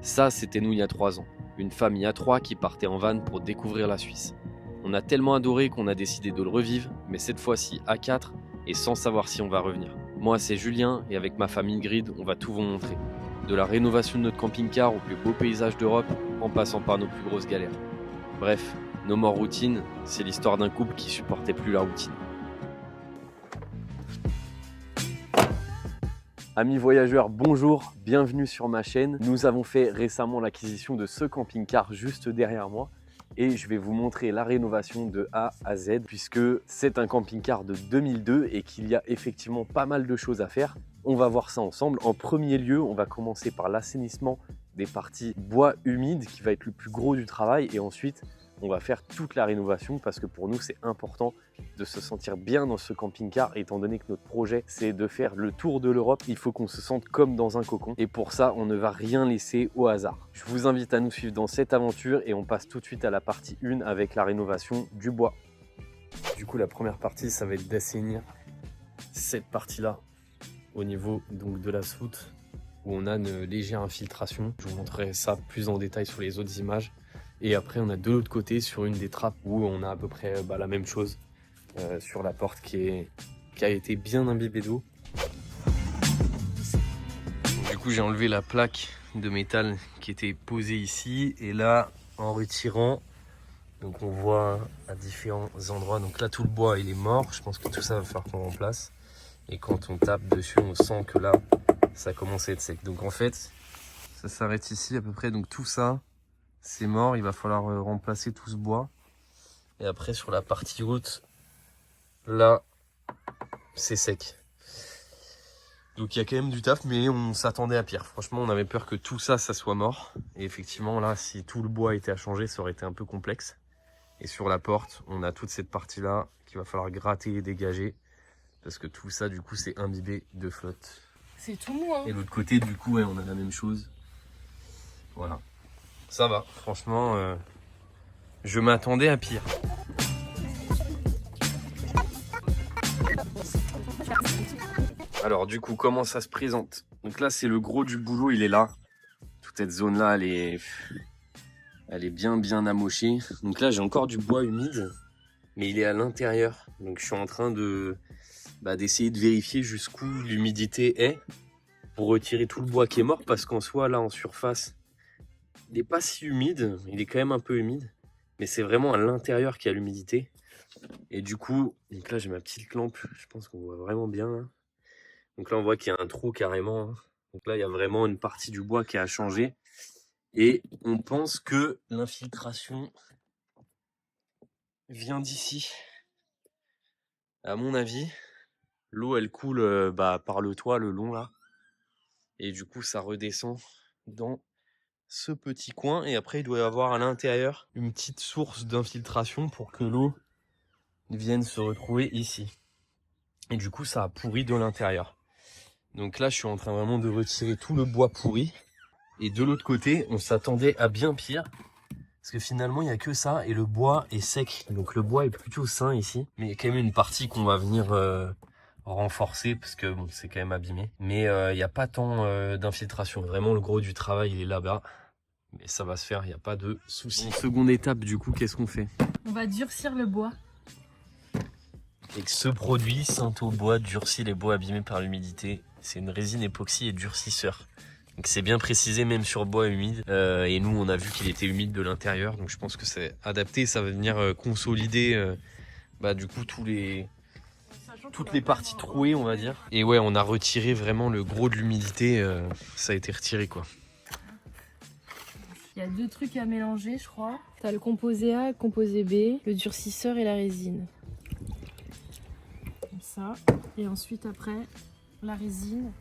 Ça, c'était nous il y a 3 ans. Une famille à 3 qui partait en van pour découvrir la Suisse. On a tellement adoré qu'on a décidé de le revivre, mais cette fois-ci à 4 et sans savoir si on va revenir. Moi, c'est Julien et avec ma famille Grid, on va tout vous montrer. De la rénovation de notre camping-car au plus beau paysage d'Europe, en passant par nos plus grosses galères. Bref, No More Routine, c'est l'histoire d'un couple qui supportait plus la routine. Amis voyageurs, bonjour, bienvenue sur ma chaîne. Nous avons fait récemment l'acquisition de ce camping-car juste derrière moi et je vais vous montrer la rénovation de A à Z puisque c'est un camping-car de 2002 et qu'il y a effectivement pas mal de choses à faire. On va voir ça ensemble. En premier lieu, on va commencer par l'assainissement des parties bois humides qui va être le plus gros du travail et ensuite on va faire toute la rénovation parce que pour nous c'est important de se sentir bien dans ce camping-car étant donné que notre projet c'est de faire le tour de l'Europe. Il faut qu'on se sente comme dans un cocon et pour ça on ne va rien laisser au hasard. Je vous invite à nous suivre dans cette aventure et on passe tout de suite à la partie 1 avec la rénovation du bois. Du coup la première partie ça va être d'assainir cette partie là au niveau donc de la soute où on a une légère infiltration. Je vous montrerai ça plus en détail sur les autres images. Et après on a de l'autre côté sur une des trappes où on a à peu près la même chose sur la porte qui a été bien imbibée d'eau. Du coup j'ai enlevé la plaque de métal qui était posée ici et là en retirant, donc on voit à différents endroits, donc là tout le bois il est mort, je pense que tout ça va falloir qu'on remplace et quand on tape dessus on sent que là ça commence à être sec. Donc en fait ça s'arrête ici à peu près, donc tout ça c'est mort, il va falloir remplacer tout ce bois. Et après sur la partie haute, là, c'est sec. Donc il y a quand même du taf, mais on s'attendait à pire. Franchement, on avait peur que tout ça, ça soit mort. Et effectivement, là, si tout le bois était à changer, ça aurait été un peu complexe. Et sur la porte, on a toute cette partie-là qu'il va falloir gratter et dégager. Parce que tout ça, du coup, c'est imbibé de flotte. C'est tout mou, hein. Et l'autre côté, du coup, ouais, on a la même chose. Voilà. Ça va, franchement, je m'attendais à pire. Alors du coup, comment ça se présente? Donc là, c'est le gros du boulot, il est là. Toute cette zone-là, elle est bien amochée. Donc là, j'ai encore du bois humide, mais il est à l'intérieur. Donc je suis en train d'essayer de vérifier jusqu'où l'humidité est pour retirer tout le bois qui est mort, parce qu'en soi, là, en surface, il n'est pas si humide, il est quand même un peu humide, mais c'est vraiment à l'intérieur qu'il y a l'humidité. Et du coup, donc là j'ai ma petite lampe, je pense qu'on voit vraiment bien là. Donc là on voit qu'il y a un trou carrément, hein. Donc là il y a vraiment une partie du bois qui a changé. Et on pense que l'infiltration vient d'ici. À mon avis, l'eau elle coule par le toit, le long là. Et du coup ça redescend dans ce petit coin. Et après il doit y avoir à l'intérieur une petite source d'infiltration pour que l'eau vienne se retrouver ici. Et du coup ça a pourri de l'intérieur. Donc là je suis en train vraiment de retirer tout le bois pourri. Et de l'autre côté on s'attendait à bien pire. Parce que finalement il n'y a que ça et le bois est sec. Donc le bois est plutôt sain ici. Mais il y a quand même une partie qu'on va venir renforcer parce que bon, c'est quand même abîmé. Mais il n'y a pas tant d'infiltration. Vraiment le gros du travail il est là-bas. Mais ça va se faire, il n'y a pas de souci. Seconde étape du coup, qu'est-ce qu'on fait? On va durcir le bois. Et que ce produit, Sainto Bois, durcit les bois abîmés par l'humidité. C'est une résine époxy et durcisseur. Donc c'est bien précisé même sur bois humide. Et nous, on a vu qu'il était humide de l'intérieur. Donc je pense que c'est adapté. Ça va venir consolider du coup toutes les parties trouées, on va dire. Et ouais, on a retiré vraiment le gros de l'humidité. Ça a été retiré quoi. Il y a deux trucs à mélanger, je crois. T'as le composé A, le composé B, le durcisseur et la résine. Comme ça. Et ensuite, après, la résine.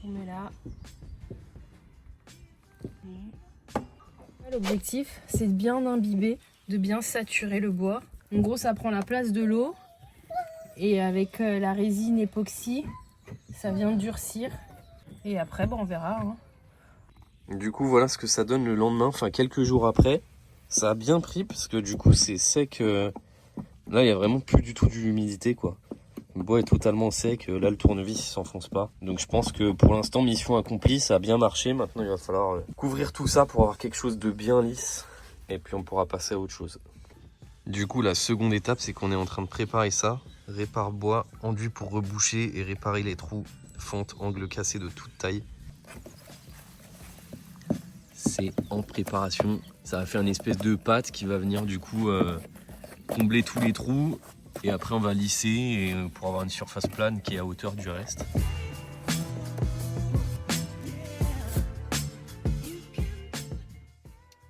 On met là. L'objectif, c'est de bien imbiber, de bien saturer le bois. En gros, ça prend la place de l'eau. Et avec la résine époxy, ça vient durcir. Et après, on verra. Hein. Du coup, voilà ce que ça donne le lendemain, enfin quelques jours après. Ça a bien pris parce que du coup, c'est sec. Là, il n'y a vraiment plus du tout d'humidité, quoi. Le bois est totalement sec, là le tournevis il s'enfonce pas. Donc je pense que pour l'instant mission accomplie, ça a bien marché. Maintenant il va falloir couvrir tout ça pour avoir quelque chose de bien lisse. Et puis on pourra passer à autre chose. Du coup la seconde étape c'est qu'on est en train de préparer ça. Répare bois, enduit pour reboucher et réparer les trous, fente, angle cassé de toute taille. C'est en préparation. Ça va faire une espèce de pâte qui va venir du coup combler tous les trous. Et après on va lisser et, pour avoir une surface plane qui est à hauteur du reste.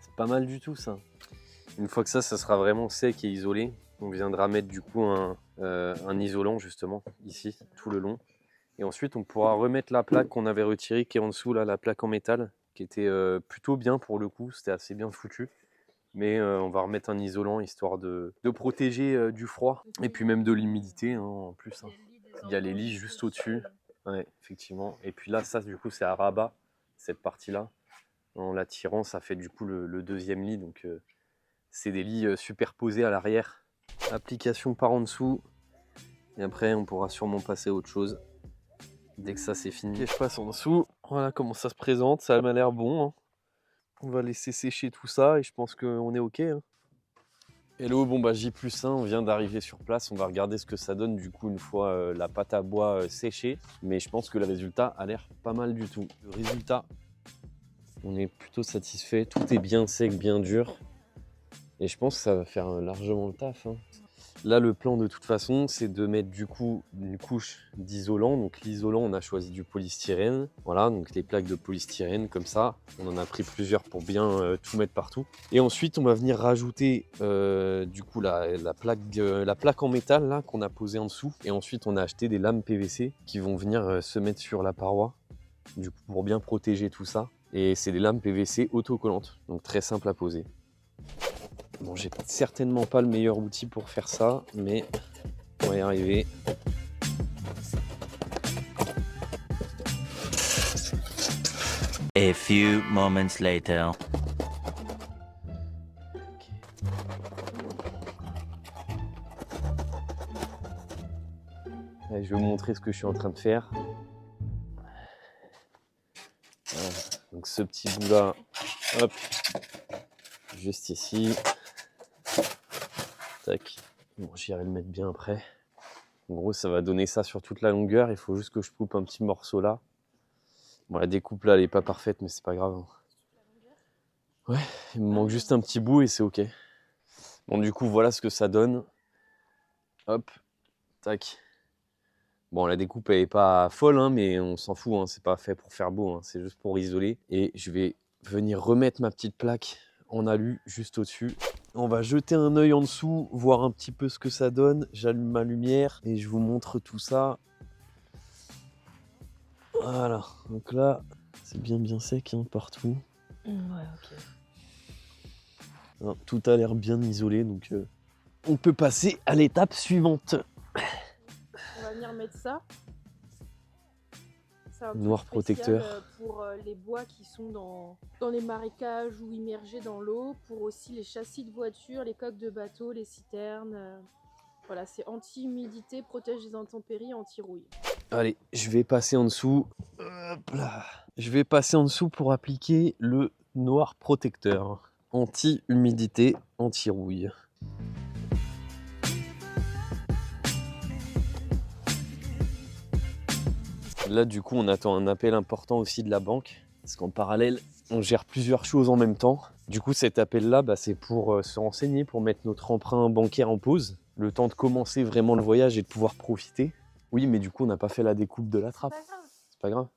C'est pas mal du tout ça. Une fois que ça sera vraiment sec et isolé, on viendra mettre du coup un isolant justement ici tout le long. Et ensuite on pourra remettre la plaque qu'on avait retirée qui est en dessous là, la plaque en métal, qui était plutôt bien pour le coup, c'était assez bien foutu. Mais on va remettre un isolant histoire de protéger du froid et puis même de l'humidité hein, en plus. Hein. Il y a les lits juste au-dessus, ouais, effectivement. Et puis là, ça du coup, c'est à rabat, cette partie-là. En la tirant, ça fait du coup le deuxième lit. Donc c'est des lits superposés à l'arrière. Application par en dessous. Et après, on pourra sûrement passer à autre chose. Dès que ça c'est fini. Et je passe en dessous. Voilà comment ça se présente. Ça m'a l'air bon. Hein. On va laisser sécher tout ça et je pense qu'on est ok. Hein. Hello, bon bah J+1, on vient d'arriver sur place, on va regarder ce que ça donne du coup une fois la pâte à bois séchée. Mais je pense que le résultat a l'air pas mal du tout. Le résultat, on est plutôt satisfait, tout est bien sec, bien dur. Et je pense que ça va faire largement le taf. Hein. Là, le plan de toute façon, c'est de mettre du coup une couche d'isolant. Donc l'isolant, on a choisi du polystyrène. Voilà, donc les plaques de polystyrène comme ça. On en a pris plusieurs pour bien tout mettre partout. Et ensuite, on va venir rajouter du coup la plaque en métal là qu'on a posée en dessous. Et ensuite, on a acheté des lames PVC qui vont venir se mettre sur la paroi, du coup pour bien protéger tout ça. Et c'est des lames PVC autocollantes, donc très simple à poser. Bon, j'ai certainement pas le meilleur outil pour faire ça, mais on va y arriver. A few moments later. Allez, je vais vous montrer ce que je suis en train de faire. Voilà. Donc ce petit bout là, hop, juste ici. Tac. Bon, j'irai le mettre bien après. En gros, ça va donner ça sur toute la longueur. Il faut juste que je coupe un petit morceau là. Bon, la découpe là, elle est pas parfaite, mais c'est pas grave. Ouais, il me manque juste un petit bout et c'est ok. Bon, du coup, voilà ce que ça donne. Hop, tac. Bon, la découpe, elle est pas folle, hein, mais on s'en fout. Hein, c'est pas fait pour faire beau, hein, c'est juste pour isoler. Et je vais venir remettre ma petite plaque en alu juste au-dessus. On va jeter un œil en dessous, voir un petit peu ce que ça donne. J'allume ma lumière et je vous montre tout ça. Voilà, donc là, c'est bien sec hein, partout. Ouais, ok. Alors, tout a l'air bien isolé, donc on peut passer à l'étape suivante. On va venir mettre ça. C'est un truc Noir spécial, protecteur. pour les bois qui sont dans les marécages ou immergés dans l'eau, pour aussi les châssis de voitures, les coques de bateaux, les citernes. Voilà, c'est anti-humidité, protège des intempéries, anti-rouille. Allez, je vais passer en dessous. Hop là. Je vais passer en dessous pour appliquer le noir protecteur. Anti-humidité, anti-rouille. Là, du coup, on attend un appel important aussi de la banque. Parce qu'en parallèle, on gère plusieurs choses en même temps. Du coup, cet appel-là, c'est pour se renseigner, pour mettre notre emprunt bancaire en pause. Le temps de commencer vraiment le voyage et de pouvoir profiter. Oui, mais du coup, on n'a pas fait la découpe de la trappe. C'est pas grave.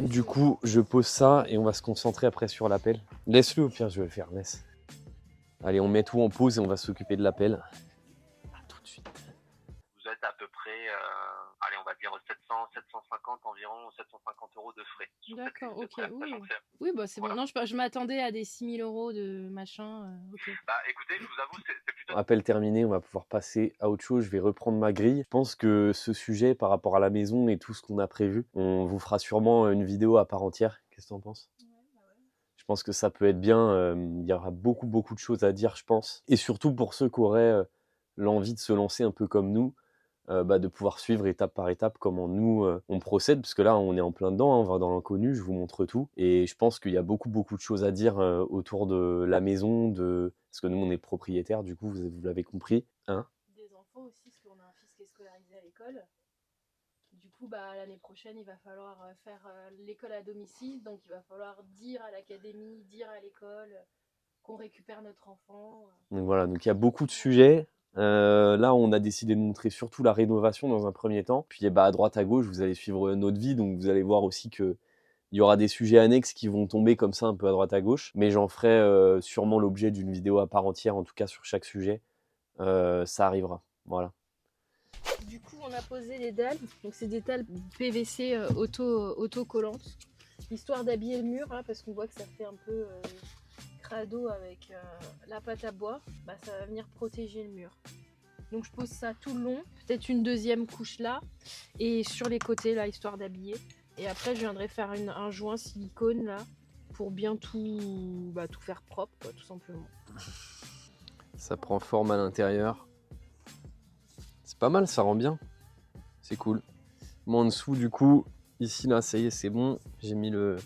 Du coup, je pose ça et on va se concentrer après sur l'appel. Laisse-le, au pire, je vais le faire, laisse. Allez, on met tout en pause et on va s'occuper de l'appel. À tout de suite. Vous êtes à peu près, allez, on va dire 750 environ, 750 € de frais. D'accord, ok, Sachant oui. que c'est- Oui, bah c'est Voilà. bon. Non, je m'attendais à des 6 000 € de machin. Ok. Bah écoutez, je vous avoue, c'est plutôt... Appel terminé, on va pouvoir passer à autre chose. Je vais reprendre ma grille. Je pense que ce sujet, par rapport à la maison et tout ce qu'on a prévu, on vous fera sûrement une vidéo à part entière. Qu'est-ce que t'en penses ? Je pense que ça peut être bien. Il y aura beaucoup de choses à dire, je pense. Et surtout pour ceux qui auraient l'envie de se lancer un peu comme nous, de pouvoir suivre étape par étape comment nous, on procède. Parce que là, on est en plein dedans, hein, on va dans l'inconnu, je vous montre tout. Et je pense qu'il y a beaucoup de choses à dire autour de la maison, parce que nous, on est propriétaires, du coup, vous l'avez compris. Hein? Des enfants aussi, parce qu'on a un fils qui est scolarisé à l'école. Du coup, l'année prochaine, il va falloir faire l'école à domicile. Donc, il va falloir dire à l'académie, dire à l'école qu'on récupère notre enfant. Donc voilà, donc il y a beaucoup de sujets. Là, on a décidé de montrer surtout la rénovation dans un premier temps. Puis à droite, à gauche, vous allez suivre notre vie. Donc vous allez voir aussi qu'il y aura des sujets annexes qui vont tomber comme ça un peu à droite, à gauche. Mais j'en ferai sûrement l'objet d'une vidéo à part entière, en tout cas sur chaque sujet. Ça arrivera, voilà. Du coup, on a posé les dalles. Donc c'est des dalles PVC autocollantes. Histoire d'habiller le mur, là, parce qu'on voit que ça fait un peu crado avec la pâte à bois. Ça va venir protéger le mur. Donc je pose ça tout le long, peut-être une deuxième couche là, et sur les côtés là, histoire d'habiller. Et après, je viendrai faire un joint silicone là, pour bien tout faire propre, quoi, tout simplement. Ça prend forme à l'intérieur. C'est pas mal, ça rend bien. C'est cool. Moi en dessous, du coup, ici là, ça y est, c'est bon. J'ai mis le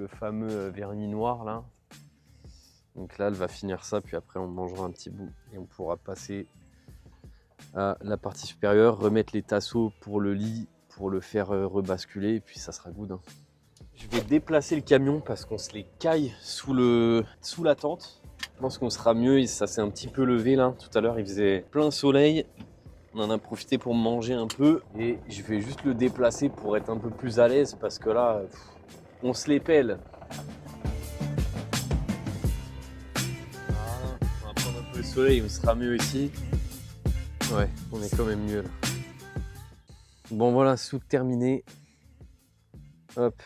fameux vernis noir là. Donc là, elle va finir ça, puis après on mangera un petit bout et on pourra passer à la partie supérieure, remettre les tasseaux pour le lit, pour le faire rebasculer, et puis ça sera good. Hein. Je vais déplacer le camion parce qu'on se les caille sous la tente. Je pense qu'on sera mieux, ça s'est un petit peu levé là. Tout à l'heure, il faisait plein soleil. On en a profité pour manger un peu et je vais juste le déplacer pour être un peu plus à l'aise parce que là, on se les pèle. Voilà, on va prendre un peu le soleil, on sera mieux ici. Ouais, on est quand même mieux là. Bon voilà, soute terminée. Hop.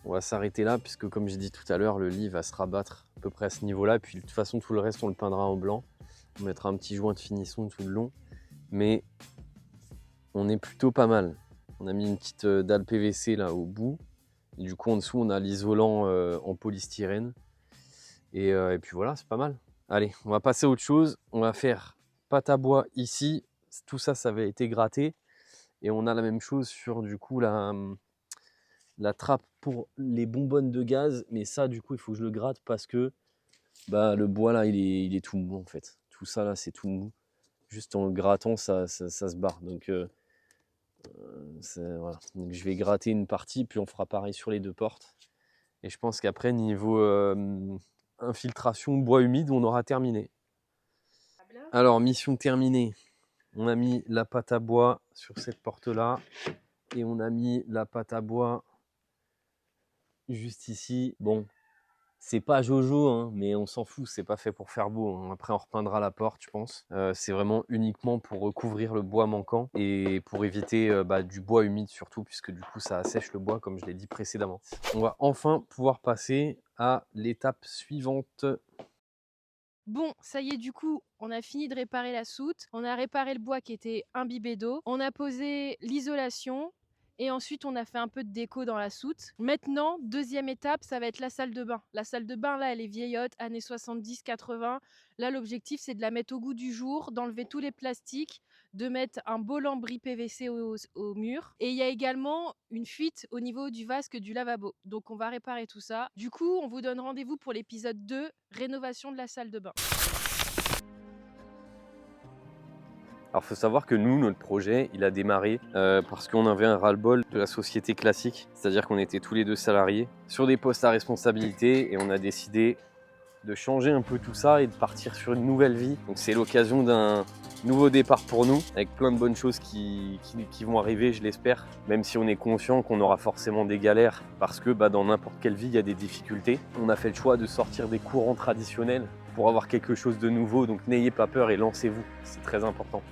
On va s'arrêter là puisque comme j'ai dit tout à l'heure, le lit va se rabattre à peu près à ce niveau-là. Puis de toute façon, tout le reste, on le peindra en blanc. On mettra un petit joint de finition tout le long. Mais on est plutôt pas mal. On a mis une petite dalle PVC là au bout. Et du coup, en dessous, on a l'isolant en polystyrène. Et puis voilà, c'est pas mal. Allez, on va passer à autre chose. On va faire pâte à bois ici. Tout ça, ça avait été gratté. Et on a la même chose sur du coup la trappe pour les bonbonnes de gaz. Mais ça, du coup, il faut que je le gratte parce que le bois là, il est tout mou en fait. Tout ça là, c'est tout mou. Juste en le grattant, ça se barre. Donc, voilà. Donc je vais gratter une partie, puis on fera pareil sur les deux portes. Et je pense qu'après, niveau infiltration bois humide, on aura terminé. Alors, mission terminée. On a mis la pâte à bois sur cette porte-là. Et on a mis la pâte à bois juste ici. Bon, c'est pas Jojo, hein, mais on s'en fout, c'est pas fait pour faire beau. Hein. Après, on repeindra la porte, je pense. C'est vraiment uniquement pour recouvrir le bois manquant et pour éviter du bois humide surtout, puisque du coup, ça assèche le bois, comme je l'ai dit précédemment. On va enfin pouvoir passer à l'étape suivante. Bon, ça y est, du coup, on a fini de réparer la soute. On a réparé le bois qui était imbibé d'eau. On a posé l'isolation. Et ensuite, on a fait un peu de déco dans la soute. Maintenant, deuxième étape, ça va être la salle de bain. La salle de bain, là, elle est vieillotte, années 70-80. Là, l'objectif, c'est de la mettre au goût du jour, d'enlever tous les plastiques, de mettre un beau lambris PVC au mur. Et il y a également une fuite au niveau du vasque du lavabo. Donc, on va réparer tout ça. Du coup, on vous donne rendez-vous pour l'épisode 2, rénovation de la salle de bain. Alors, il faut savoir que nous, notre projet, il a démarré parce qu'on avait un ras-le-bol de la société classique. C'est-à-dire qu'on était tous les deux salariés sur des postes à responsabilité et on a décidé de changer un peu tout ça et de partir sur une nouvelle vie. Donc, c'est l'occasion d'un nouveau départ pour nous, avec plein de bonnes choses qui vont arriver, je l'espère. Même si on est conscient qu'on aura forcément des galères parce que dans n'importe quelle vie, il y a des difficultés. On a fait le choix de sortir des courants traditionnels pour avoir quelque chose de nouveau. Donc, n'ayez pas peur et lancez-vous. C'est très important.